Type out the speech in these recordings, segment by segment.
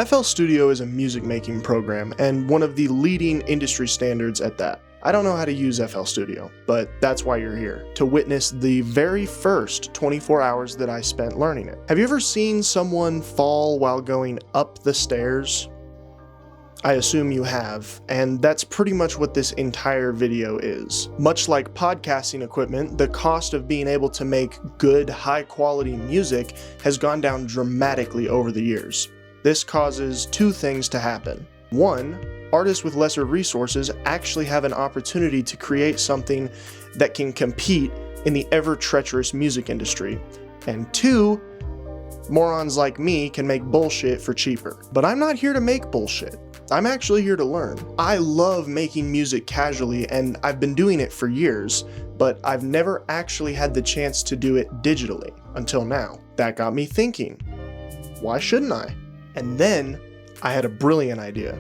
FL Studio is a music making program and one of the leading industry standards at that. I don't know how to use FL Studio, but that's why you're here, to witness the very first 24 hours that I spent learning it. Have you ever seen someone fall while going up the stairs? I assume you have, and that's pretty much what this entire video is. Much like podcasting equipment, the cost of being able to make good, high-quality music has gone down dramatically over the years. This causes two things to happen. One, artists with lesser resources actually have an opportunity to create something that can compete in the ever-treacherous music industry. And two, morons like me can make bullshit for cheaper. But I'm not here to make bullshit. I'm actually here to learn. I love making music casually, and I've been doing it for years, but I've never actually had the chance to do it digitally until now. That got me thinking, why shouldn't I? And then I had a brilliant idea.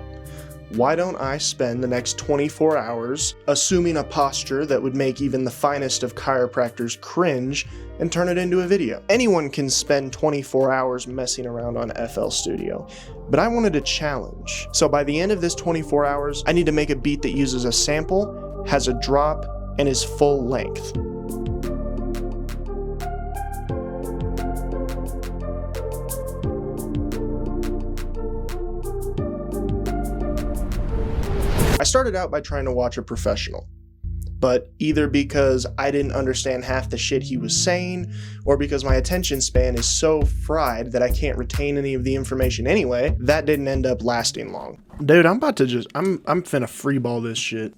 Why don't I spend the next 24 hours assuming a posture that would make even the finest of chiropractors cringe and turn it into a video? Anyone can spend 24 hours messing around on FL Studio, but I wanted a challenge. So by the end of this 24 hours, I need to make a beat that uses a sample, has a drop, and is full length. I started out by trying to watch a professional, but either because I didn't understand half the shit he was saying, or because my attention span is so fried that I can't retain any of the information anyway, that didn't end up lasting long. Dude, I'm finna freeball this shit.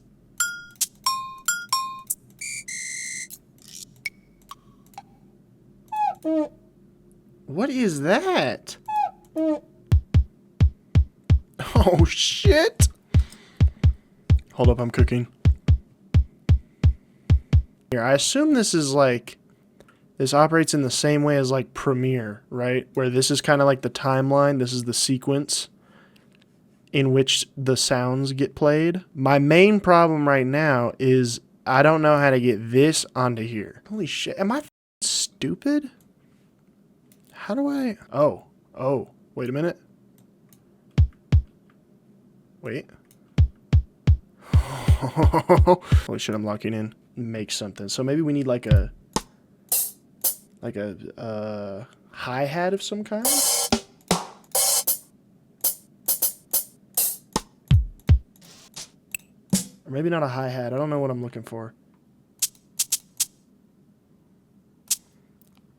What is that? Oh shit! Hold up, I'm cooking. Here, I assume this is like, this operates in the same way as like Premiere, right? Where this is kind of like the timeline, this is the sequence in which the sounds get played. My main problem right now is I don't know how to get this onto here. Holy shit, am I stupid? How do I, oh, wait a minute. Wait. Holy shit, I'm locking in. Make something. So maybe we need like a hi-hat of some kind? Or maybe not a hi-hat. I don't know what I'm looking for.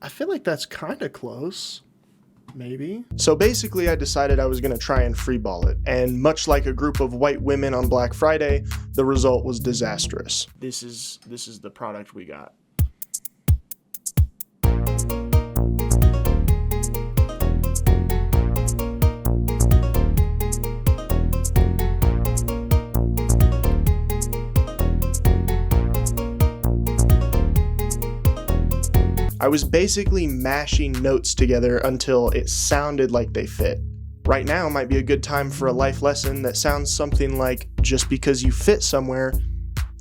I feel like that's kind of close. Maybe. So basically I decided I was going to try and freeball it, and much like a group of white women on Black Friday, the result was disastrous. This is the product we got. I was basically mashing notes together until it sounded like they fit. Right now might be a good time for a life lesson that sounds something like, just because you fit somewhere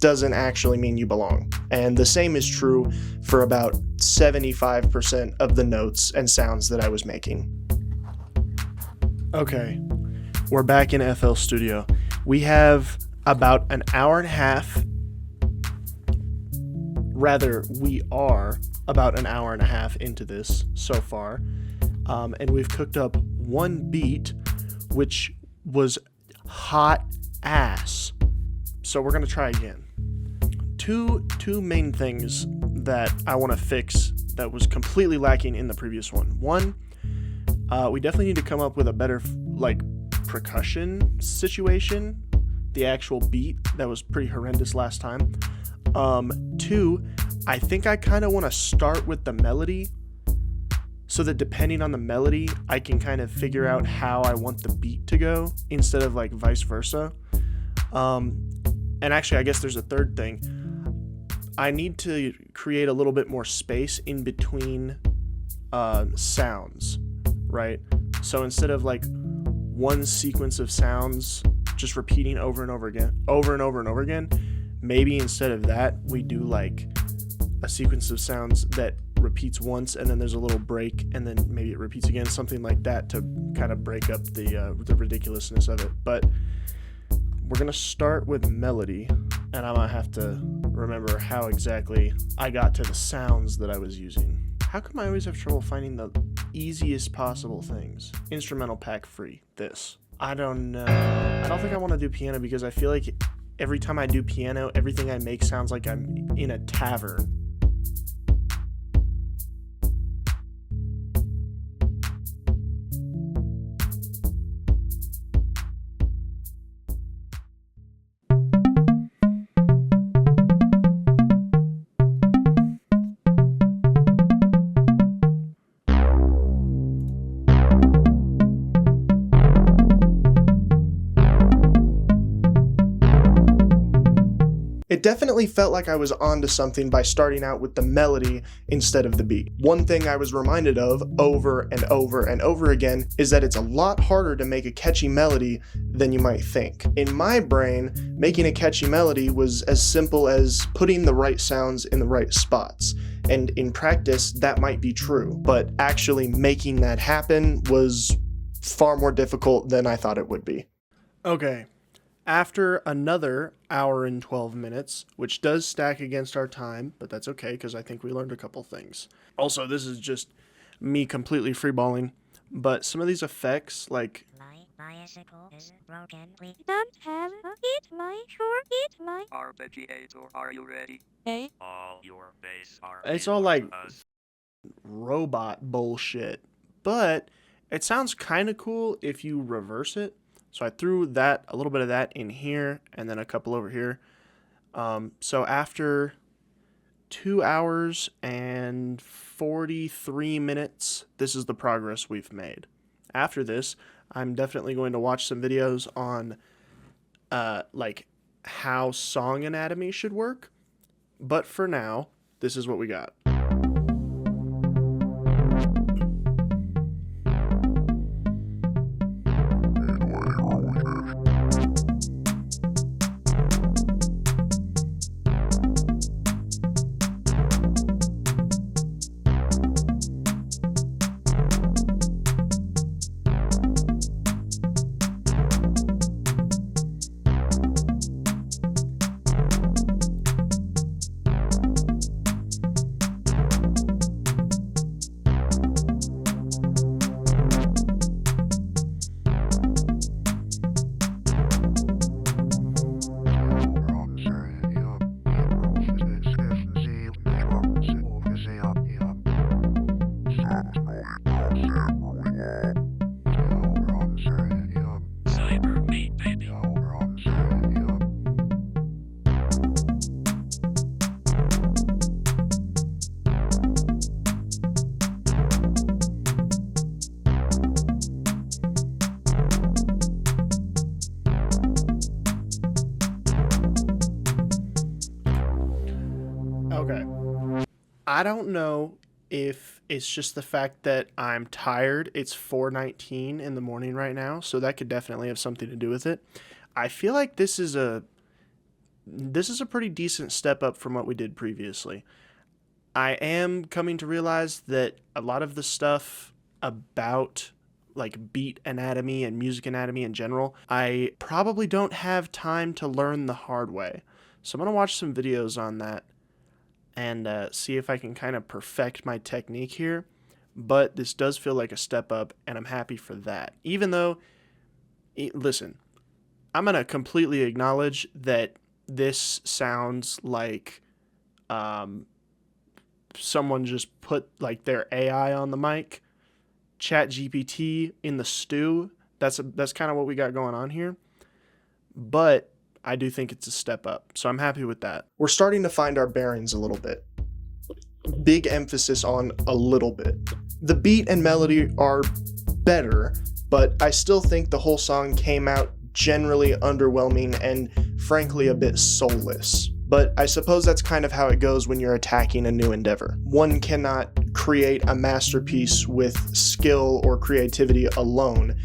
doesn't actually mean you belong. And the same is true for about 75% of the notes and sounds that I was making. Okay, we're back in FL Studio. We have about an hour and a half. Rather, we are about an hour and a half into this so far, and we've cooked up one beat which was hot ass. So we're gonna try again. Two main things that I want to fix that was completely lacking in the previous one. One, we definitely need to come up with a better like percussion situation. The actual beat that was pretty horrendous last time. Two, I think I kind of want to start with the melody so that depending on the melody, I can kind of figure out how I want the beat to go instead of like vice versa. And actually, I guess there's a third thing. I need to create a little bit more space in between sounds, right? So instead of like one sequence of sounds just repeating over and over again, maybe instead of that, we do like a sequence of sounds that repeats once and then there's a little break and then maybe it repeats again, something like that, to kind of break up the ridiculousness of it. But we're gonna start with melody, and I'm gonna have to remember how exactly I got to the sounds that I was using. How come I always have trouble finding the easiest possible things? Instrumental pack free, this. I don't know. I don't think I want to do piano because I feel like every time I do piano, everything I make sounds like I'm in a tavern. It definitely felt like I was onto something by starting out with the melody instead of the beat. One thing I was reminded of over and over and over again is that it's a lot harder to make a catchy melody than you might think. In my brain, making a catchy melody was as simple as putting the right sounds in the right spots. And in practice, that might be true, but actually making that happen was far more difficult than I thought it would be. Okay. After another hour and 12 minutes, which does stack against our time, but that's okay because I think we learned a couple things. Also, this is just me completely freeballing, but some of these effects, like... My bicycle is broken. We don't have a hit Arpeggiator, are you ready? Hey. All your bass are It's in all like us. robot bullshit, but it sounds kind of cool if you reverse it. So I threw that, a little bit of that in here and then a couple over here. So after 2 hours and 43 minutes, this is the progress we've made. After this, I'm definitely going to watch some videos on like how song anatomy should work. But for now, this is what we got. I don't know if it's just the fact that I'm tired. It's 4:19 in the morning right now, so that could definitely have something to do with it. I feel like this is a pretty decent step up from what we did previously. I am coming to realize that a lot of the stuff about like beat anatomy and music anatomy in general, I probably don't have time to learn the hard way. So I'm going to watch some videos on that and see if I can kind of perfect my technique here. But this does feel like a step up, and I'm happy for that. Even though, listen, I'm going to completely acknowledge that this sounds like someone just put like their AI on the mic, ChatGPT in the stew. That's kind of what we got going on here. But I do think it's a step up, so I'm happy with that. We're starting to find our bearings a little bit. Big emphasis on a little bit. The beat and melody are better, but I still think the whole song came out generally underwhelming and frankly a bit soulless. But I suppose that's kind of how it goes when you're attacking a new endeavor. One cannot create a masterpiece with skill or creativity alone.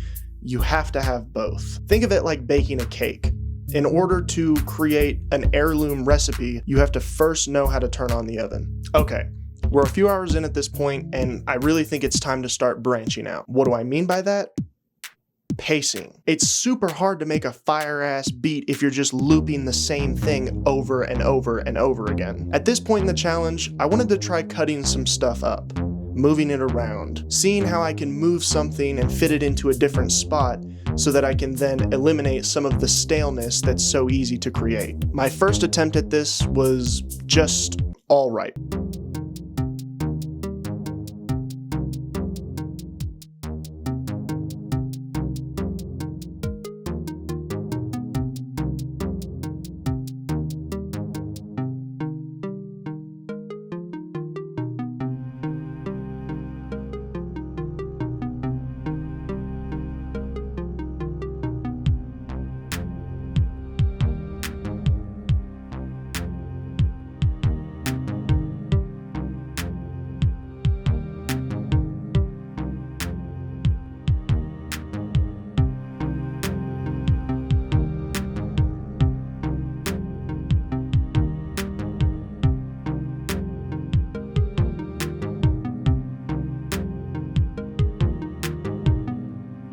You have to have both. Think of it like baking a cake. In order to create an heirloom recipe, you have to first know how to turn on the oven. Okay, we're a few hours in at this point, and I really think it's time to start branching out. What do I mean by that? Pacing. It's super hard to make a fire-ass beat if you're just looping the same thing over and over and over again. At this point in the challenge, I wanted to try cutting some stuff up, moving it around, seeing how I can move something and fit it into a different spot so that I can then eliminate some of the staleness that's so easy to create. My first attempt at this was just all right.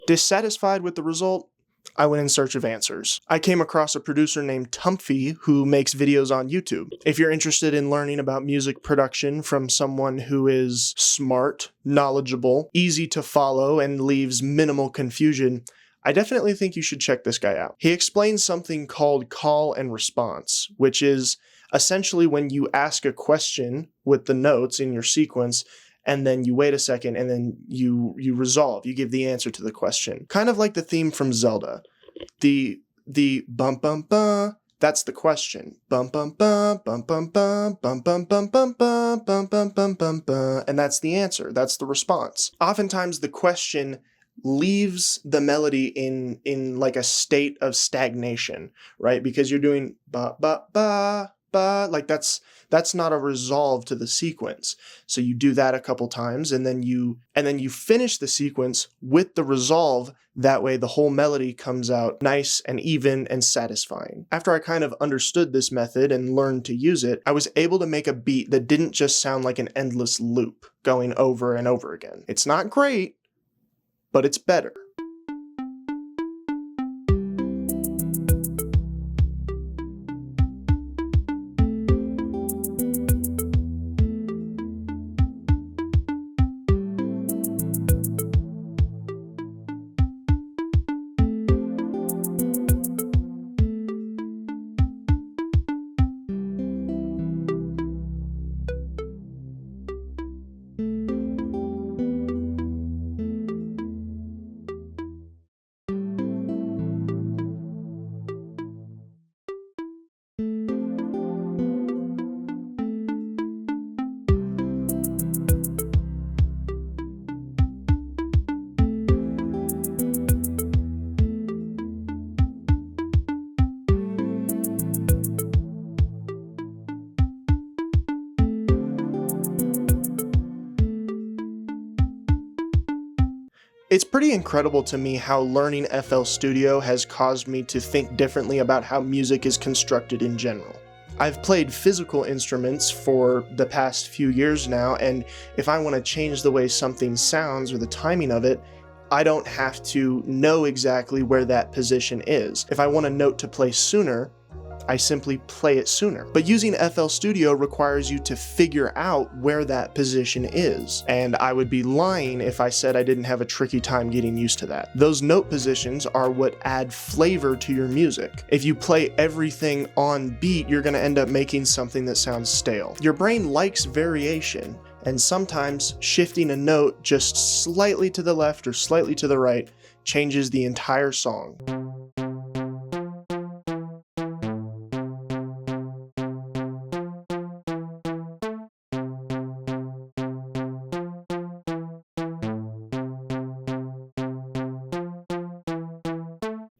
Dissatisfied with the result, I went in search of answers. I came across a producer named Tumphy who makes videos on YouTube. If you're interested in learning about music production from someone who is smart, knowledgeable, easy to follow, and leaves minimal confusion, I definitely think you should check this guy out. He explains something called call and response, which is essentially when you ask a question with the notes in your sequence, and then you wait a second, and then you resolve, you give the answer to the question. Kind of like the theme from Zelda. The bum bum bum, that's the question. Bum bum bum, bum bum bum, bum bum bum bum bum, bum bum bum bum bum, and that's the answer, that's the response. Oftentimes the question leaves the melody in like a state of stagnation, right? Because you're doing ba ba ba ba, like that's not a resolve to the sequence. So you do that a couple times, and then you finish the sequence with the resolve. That way the whole melody comes out nice and even and satisfying. After I kind of understood this method and learned to use it, I was able to make a beat that didn't just sound like an endless loop going over and over again. It's not great, but it's better. It's pretty incredible to me how learning FL Studio has caused me to think differently about how music is constructed in general. I've played physical instruments for the past few years now, and if I want to change the way something sounds or the timing of it, I don't have to know exactly where that position is. If I want a note to play sooner, I simply play it sooner. But using FL Studio requires you to figure out where that position is, and I would be lying if I said I didn't have a tricky time getting used to that. Those note positions are what add flavor to your music. If you play everything on beat, you're going to end up making something that sounds stale. Your brain likes variation, and sometimes shifting a note just slightly to the left or slightly to the right changes the entire song.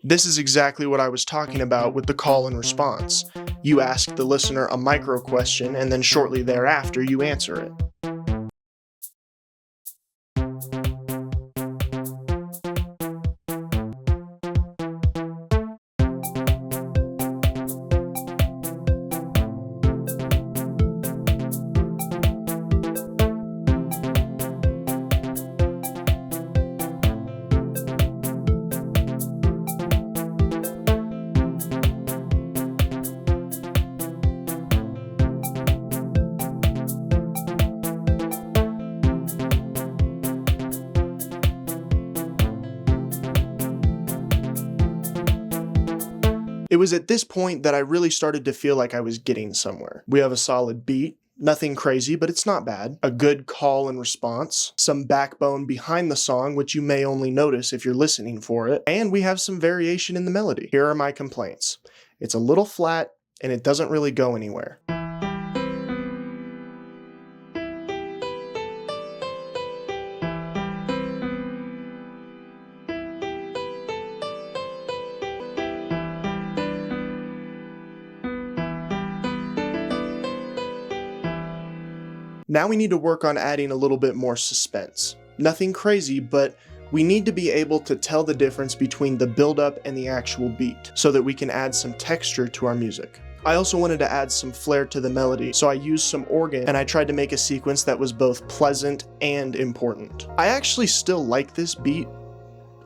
This is exactly what I was talking about with the call and response. You ask the listener a micro question, and then shortly thereafter you answer it. It was at this point that I really started to feel like I was getting somewhere. We have a solid beat. Nothing crazy, but it's not bad. A good call and response, some backbone behind the song, which you may only notice if you're listening for it, and we have some variation in the melody. Here are my complaints. It's a little flat, and it doesn't really go anywhere. Now we need to work on adding a little bit more suspense. Nothing crazy, but we need to be able to tell the difference between the build-up and the actual beat, so that we can add some texture to our music. I also wanted to add some flair to the melody, so I used some organ and I tried to make a sequence that was both pleasant and important. I actually still like this beat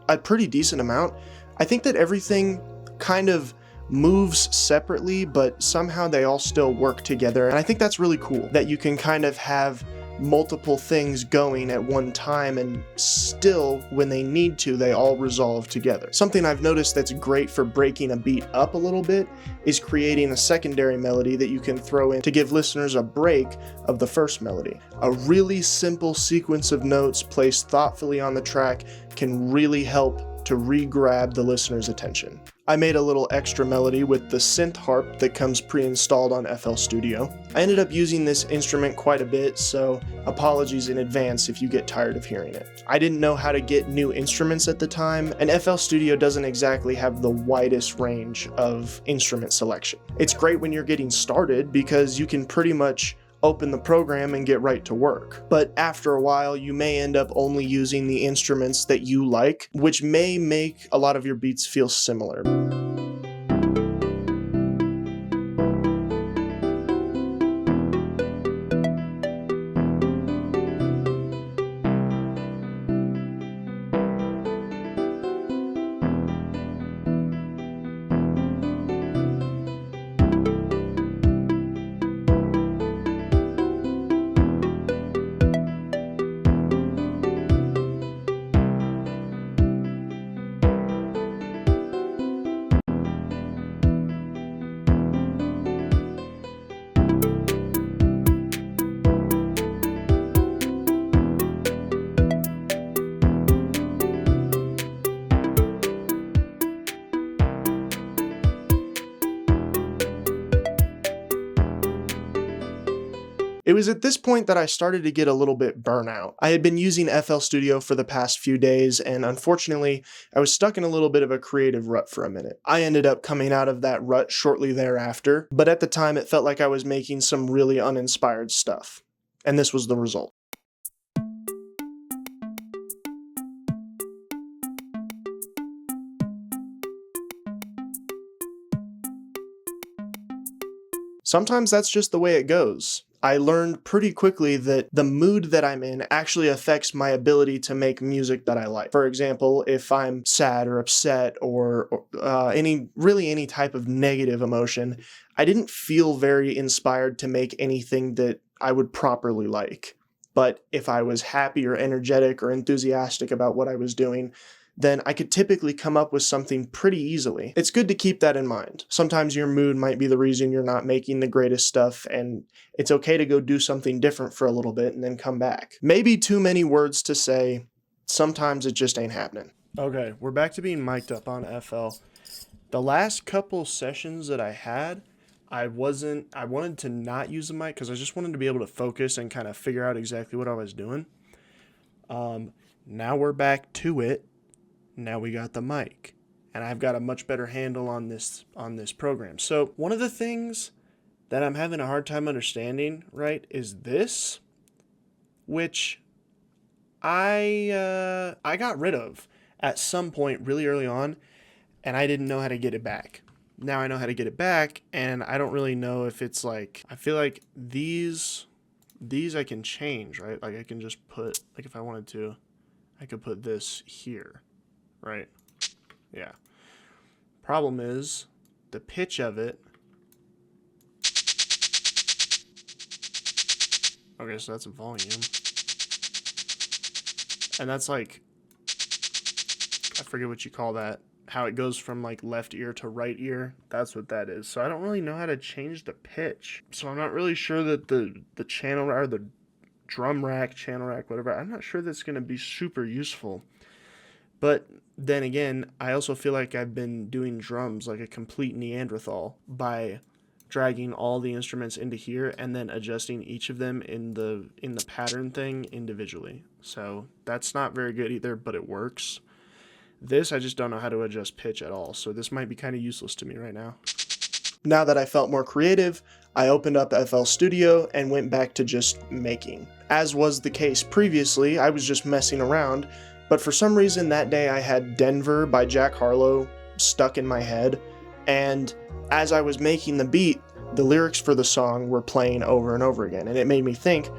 a pretty decent amount. I think that everything kind of moves separately, but somehow they all still work together. And I think that's really cool, that you can kind of have multiple things going at one time and still, when they need to, they all resolve together. Something I've noticed that's great for breaking a beat up a little bit is creating a secondary melody that you can throw in to give listeners a break of the first melody. A really simple sequence of notes placed thoughtfully on the track can really help to re-grab the listener's attention. I made a little extra melody with the synth harp that comes pre-installed on FL Studio. I ended up using this instrument quite a bit, so apologies in advance if you get tired of hearing it. I didn't know how to get new instruments at the time, and FL Studio doesn't exactly have the widest range of instrument selection. It's great when you're getting started because you can pretty much open the program and get right to work. But after a while, you may end up only using the instruments that you like, which may make a lot of your beats feel similar. It was at this point that I started to get a little bit burnout. I had been using FL Studio for the past few days, and unfortunately, I was stuck in a little bit of a creative rut for a minute. I ended up coming out of that rut shortly thereafter, but at the time it felt like I was making some really uninspired stuff. And this was the result. Sometimes that's just the way it goes. I learned pretty quickly that the mood that I'm in actually affects my ability to make music that I like. For example, if I'm sad or upset or any type of negative emotion, I didn't feel very inspired to make anything that I would properly like. But if I was happy or energetic or enthusiastic about what I was doing, then I could typically come up with something pretty easily. It's good to keep that in mind. Sometimes your mood might be the reason you're not making the greatest stuff, and it's okay to go do something different for a little bit and then come back. Maybe too many words to say, sometimes it just ain't happening. Okay, we're back to being mic'd up on FL. The last couple sessions that I had, I wanted to not use the mic because I just wanted to be able to focus and kind of figure out exactly what I was doing. Now we're back to it. Now we got the mic, and I've got a much better handle on this program. So one of the things that I'm having a hard time understanding, right, is this, which I got rid of at some point really early on, and I didn't know how to get it back. Now I know how to get it back, and I don't really know if it's like, I feel like these I can change, right? Like I can just put, like if I wanted to, I could put this here. Right? Yeah. Problem is, the pitch of it. Okay, so that's a volume. And that's like, I forget what you call that. how it goes from like left ear to right ear. That's what that is. So I don't really know how to change the pitch. So I'm not really sure that the channel or the drum rack, channel rack, whatever, I'm not sure that's going to be super useful. But then again, I also feel like I've been doing drums like a complete Neanderthal by dragging all the instruments into here and then adjusting each of them in the pattern thing individually. So that's not very good either, but it works. This, I just don't know how to adjust pitch at all, so this might be kind of useless to me right now. Now that I felt more creative, I opened up FL Studio and went back to just making. As was the case previously, I was just messing around, but for some reason that day I had Denver by Jack Harlow stuck in my head, and as I was making the beat, the lyrics for the song were playing over and over again, and it made me think,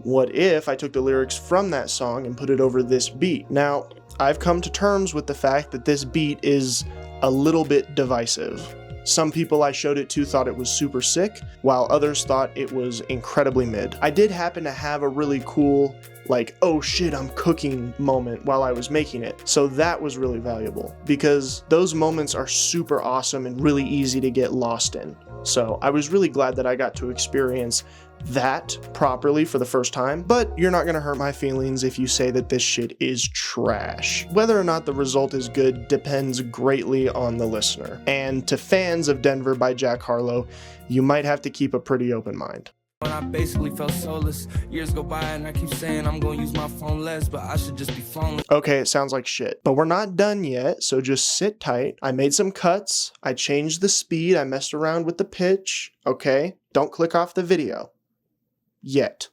what if I took the lyrics from that song and put it over this beat? Now, I've come to terms with the fact that this beat is a little bit divisive. Some people I showed it to thought it was super sick, while others thought it was incredibly mid. I did happen to have a really cool, like, oh shit, I'm cooking moment while I was making it. So that was really valuable, because those moments are super awesome and really easy to get lost in. So I was really glad that I got to experience that properly for the first time, but you're not gonna hurt my feelings if you say that this shit is trash. Whether or not the result is good depends greatly on the listener. And to fans of Denver by Jack Harlow, you might have to keep a pretty open mind. When I basically felt soulless, years go by and I keep saying I'm gonna use my phone less, but I should just be phoneless. Okay, it sounds like shit, but we're not done yet, so just sit tight. I made some cuts, I changed the speed, I messed around with the pitch, okay? Don't click off the video. Yet.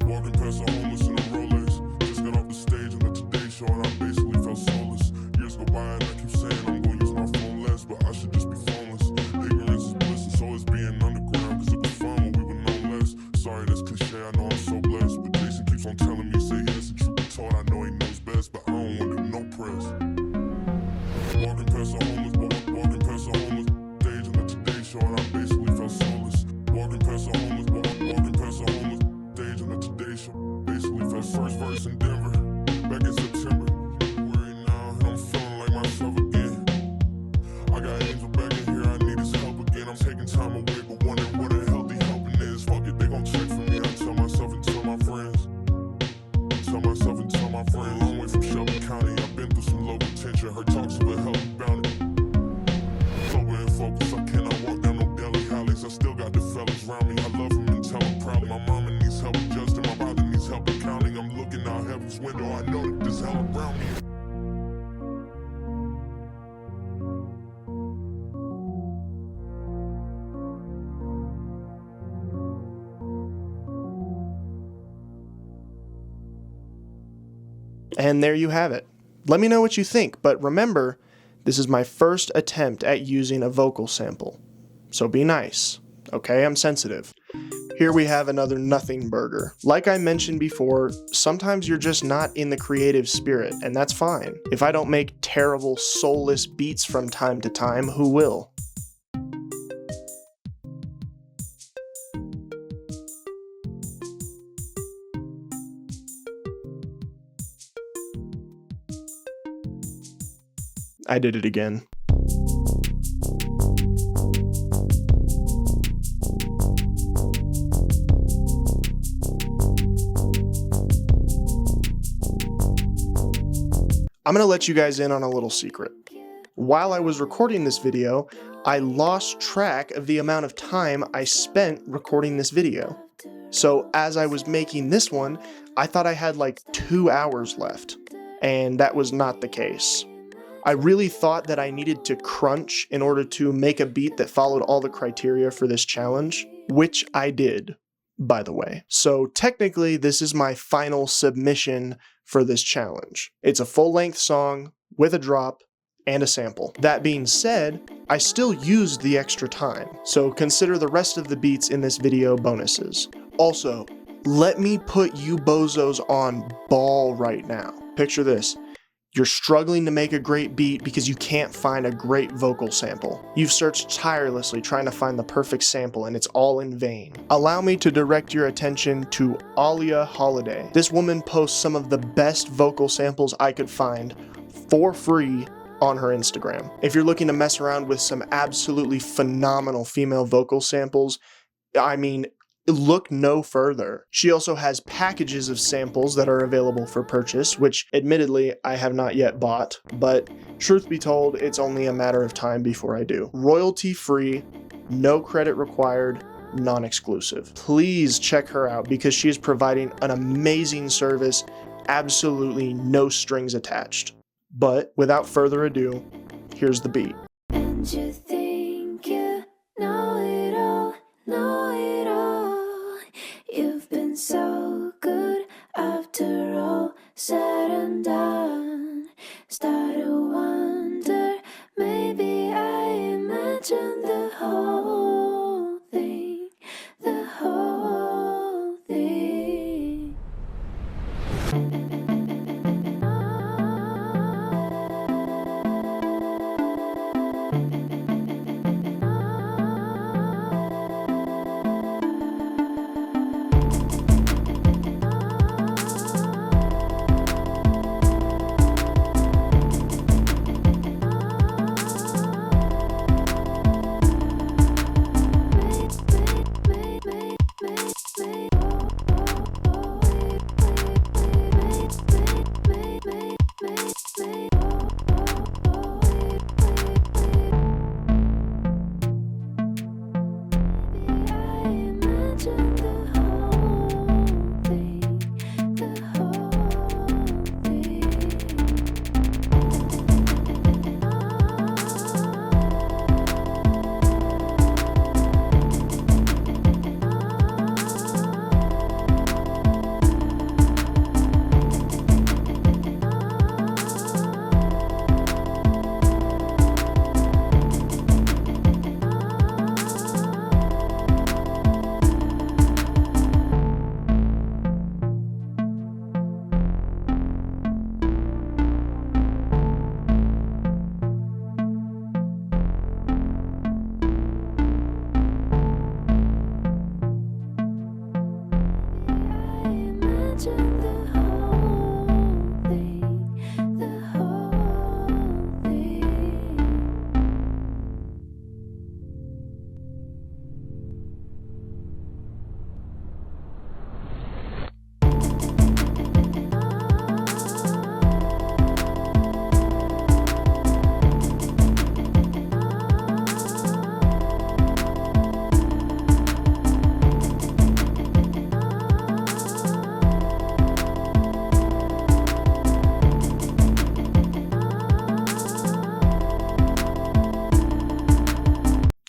Walking past a homeless in a Rolex. Just got off the stage in the Today Show and I basically felt soulless. Years go by and I keep saying I'm gonna use my phone less, but I should just be phoneless. Ignorance is bliss and so is being underground, cause it was fun when we were known less. Sorry, that's cliche, I know I'm so blessed, but Jason keeps on telling me, say yes, the truth be told, I know he knows best, but I don't want to do no press. Walking past a homeless, walking past a homeless stage in the Today Show and I basically felt soulless. Walking past a homeless, walking past a homeless stage in the Today Show, basically felt first verse in Denver, back in September. Worried now, and I'm feeling like myself again. I got Angel back in here, I need his help again. I'm taking time away, but wondering what a healthy helping is. Fuck it, they gon' check for me. I tell myself and tell my friends. Tell myself and tell my friends. Long way from Shelby County, I've been through some low attention. Heard talks of a healthy bounty. Sober and focused, I cannot walk down no deli alleys. I still got the fellas around me. I love them and tell them proudly. My mama needs help adjusting, my father needs help accounting. I'm looking out heaven's window, I know that there's hell around me. And there you have it. Let me know what you think, but remember, this is my first attempt at using a vocal sample. So be nice, okay? I'm sensitive. Here we have another nothing burger. Like I mentioned before, sometimes you're just not in the creative spirit, and that's fine. If I don't make terrible, soulless beats from time to time, who will? I did it again. I'm gonna let you guys in on a little secret. While I was recording this video, I lost track of the amount of time I spent recording this video. So as I was making this one, I thought I had like 2 hours left, and that was not the case. I really thought that I needed to crunch in order to make a beat that followed all the criteria for this challenge, which I did, by the way. So technically, this is my final submission for this challenge. It's a full-length song with a drop and a sample. That being said, I still used the extra time, so consider the rest of the beats in this video bonuses. Also, Let me put you bozos on ball right now. Picture this. You're struggling to make a great beat because you can't find a great vocal sample. You've searched tirelessly trying to find the perfect sample and it's all in vain. Allow me to direct your attention to Alia Holiday. This woman posts some of the best vocal samples I could find for free on her Instagram. If you're looking to mess around with some absolutely phenomenal female vocal samples, I mean, look no further. She also has packages of samples that are available for purchase, which admittedly I have not yet bought, but truth be told, it's only a matter of time before I do. Royalty free, no credit required, non-exclusive. Please check her out because she is providing an amazing service, absolutely no strings attached. But without further ado, here's the beat. And you think you know it all, know it all. You've been so good after all said and done. Start to wonder, maybe I imagined the whole thing, the whole thing.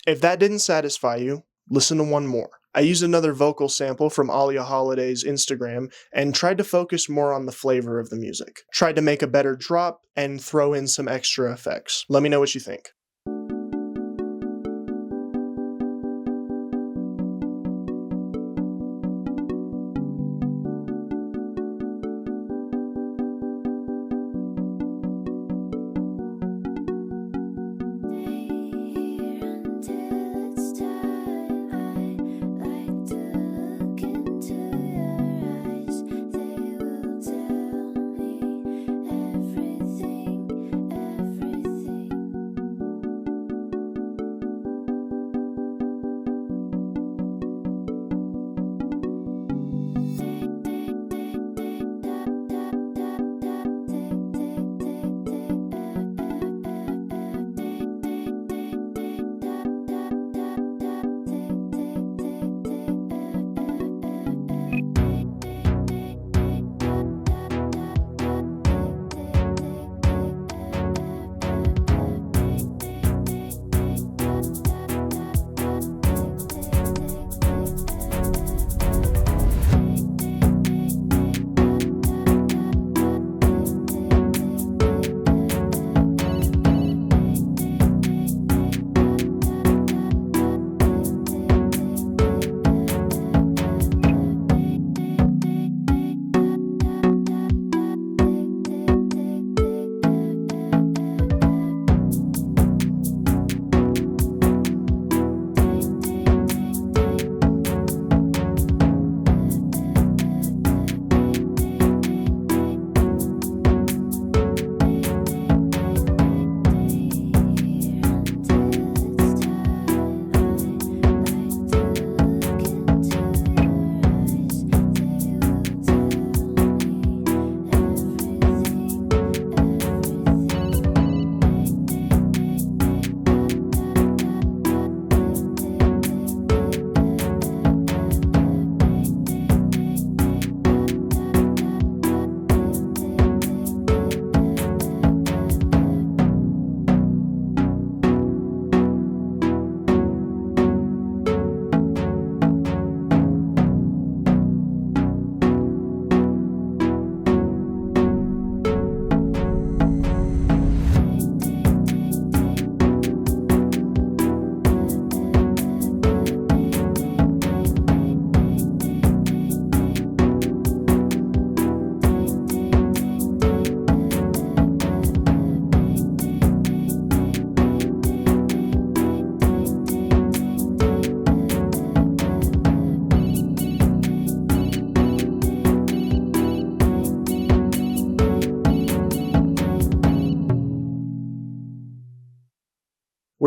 If that didn't satisfy you, listen to one more. I used another vocal sample from Alia Holiday's Instagram and tried to focus more on the flavor of the music. Tried to make a better drop and throw in some extra effects. Let me know what you think.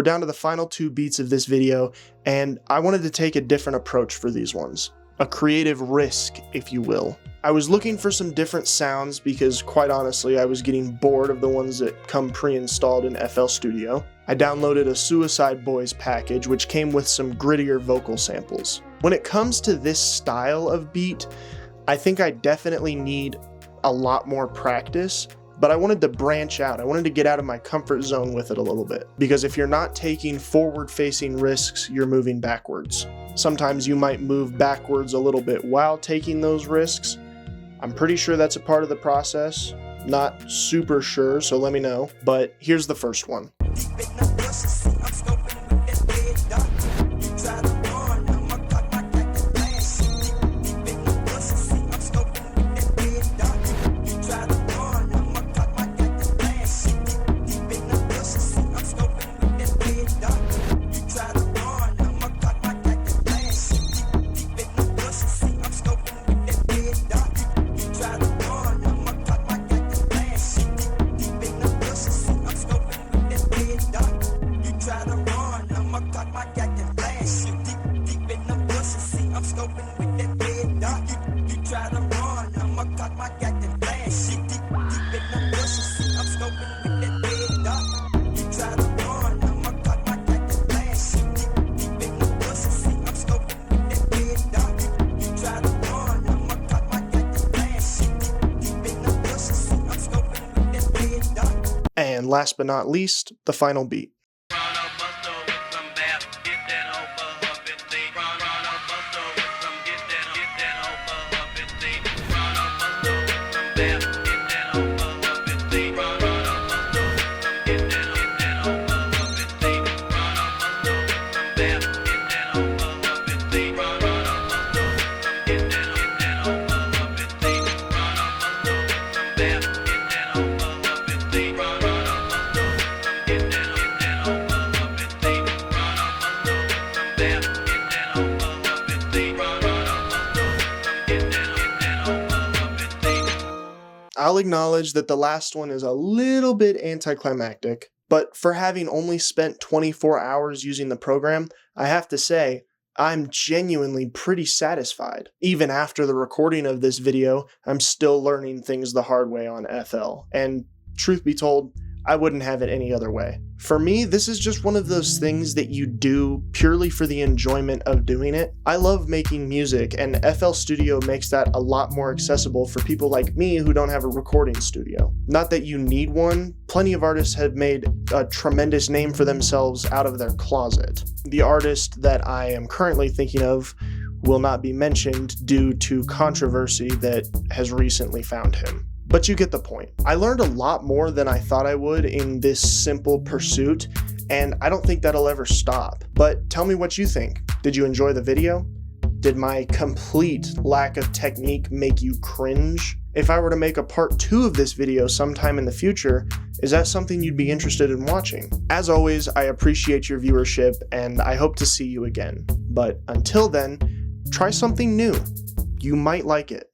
down to the final 2 beats of this video, and I wanted to take a different approach for these ones. A creative risk, if you will. I was looking for some different sounds because, quite honestly, I was getting bored of the ones that come pre-installed in FL Studio. I downloaded a Suicide Boys package, which came with some grittier vocal samples. When it comes to this style of beat, I think I definitely need a lot more practice, but I wanted to branch out. I wanted to get out of my comfort zone with it a little bit, because if you're not taking forward-facing risks, you're moving backwards. Sometimes you might move backwards a little bit while taking those risks. I'm pretty sure that's a part of the process. Not super sure, so let me know. But here's the first one. And last but not least, the final beat. I'll acknowledge that the last one is a little bit anticlimactic, but for having only spent 24 hours using the program, I have to say, I'm genuinely pretty satisfied. Even after the recording of this video, I'm still learning things the hard way on FL, and truth be told, I wouldn't have it any other way. For me, this is just one of those things that you do purely for the enjoyment of doing it. I love making music, and FL Studio makes that a lot more accessible for people like me who don't have a recording studio. Not that you need one, plenty of artists have made a tremendous name for themselves out of their closet. The artist that I am currently thinking of will not be mentioned due to controversy that has recently found him. But you get the point. I learned a lot more than I thought I would in this simple pursuit, and I don't think that'll ever stop. But tell me what you think. Did you enjoy the video? Did my complete lack of technique make you cringe? If I were to make a part 2 of this video sometime in the future, is that something you'd be interested in watching? As always, I appreciate your viewership, and I hope to see you again. But until then, try something new. You might like it.